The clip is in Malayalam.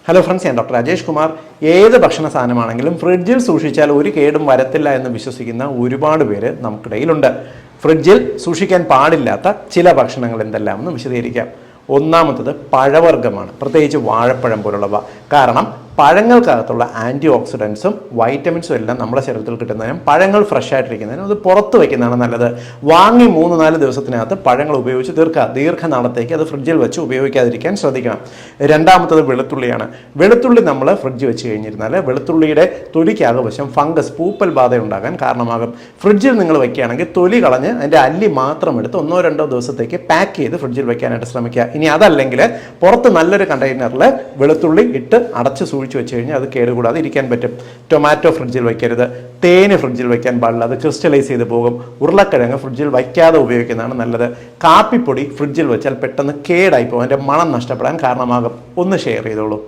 ഹലോ ഫ്രണ്ട്സ്, ഞാൻ ഡോക്ടർ രാജേഷ് കുമാർ. ഏത് ഭക്ഷണ സാധനമാണെങ്കിലും ഫ്രിഡ്ജിൽ സൂക്ഷിച്ചാൽ ഒരു കേടും വരത്തില്ല എന്ന് വിശ്വസിക്കുന്ന ഒരുപാട് പേര് നമുക്കിടയിലുണ്ട്. ഫ്രിഡ്ജിൽ സൂക്ഷിക്കാൻ പാടില്ലാത്ത ചില ഭക്ഷണങ്ങൾ എന്തെല്ലാമെന്ന് വിശദീകരിക്കാം. ഒന്നാമത്തത് പഴവർഗ്ഗമാണ്, പ്രത്യേകിച്ച് വാഴപ്പഴം പോലുള്ളവ. കാരണം പഴങ്ങൾക്കകത്തുള്ള ആൻറ്റി ഓക്സിഡൻസും വൈറ്റമിൻസും എല്ലാം നമ്മുടെ ശരീരത്തിൽ കിട്ടുന്നതിനും പഴങ്ങൾ ഫ്രഷ് ആയിട്ടിരിക്കുന്നതിനും അത് പുറത്ത് വയ്ക്കുന്നതാണ് നല്ലത്. വാങ്ങി 3-4 ദിവസത്തിനകത്ത് പഴങ്ങൾ ഉപയോഗിച്ച് ദീർഘനാളത്തേക്ക് അത് ഫ്രിഡ്ജിൽ വെച്ച് ഉപയോഗിക്കാതിരിക്കാൻ ശ്രദ്ധിക്കണം. രണ്ടാമത്തത് വെളുത്തുള്ളിയാണ്. വെളുത്തുള്ളി നമ്മൾ ഫ്രിഡ്ജ് വെച്ച് കഴിഞ്ഞിരുന്നാൽ വെളുത്തുള്ളിയുടെ തൊലിക്കാകവശം ഫംഗസ്, പൂപ്പൽ ബാധ ഉണ്ടാകാൻ കാരണമാകും. ഫ്രിഡ്ജിൽ നിങ്ങൾ വയ്ക്കുകയാണെങ്കിൽ തൊലി കളഞ്ഞ് അതിൻ്റെ അല്ലി മാത്രം എടുത്ത് 1-2 ദിവസത്തേക്ക് പാക്ക് ചെയ്ത് ഫ്രിഡ്ജിൽ വെക്കാനായിട്ട് ശ്രമിക്കുക. ഇനി അതല്ലെങ്കിൽ പുറത്ത് നല്ലൊരു കണ്ടെയ്നറിൽ വെളുത്തുള്ളി ഇട്ട് അടച്ച് സൂക്ഷിച്ച് വെച്ച് കഴിഞ്ഞാൽ അത് കേടുകൂടാതെ ഇരിക്കാൻ പറ്റും. ടൊമാറ്റോ ഫ്രിഡ്ജിൽ വയ്ക്കരുത്. തേന് ഫ്രിഡ്ജിൽ വയ്ക്കാൻ പാടില്ല, അത് ക്രിസ്റ്റലൈസ് ചെയ്ത് പോകും. ഉരുളക്കിഴങ്ങ് ഫ്രിഡ്ജിൽ വയ്ക്കാതെ ഉപയോഗിക്കുന്നതാണ് നല്ലത്. കാപ്പിപ്പൊടി ഫ്രിഡ്ജിൽ വെച്ചാൽ പെട്ടെന്ന് കേടായി പോകും, അതിൻ്റെ മണം നഷ്ടപ്പെടാൻ കാരണമാകും. ഒന്ന് ഷെയർ ചെയ്തോളൂ.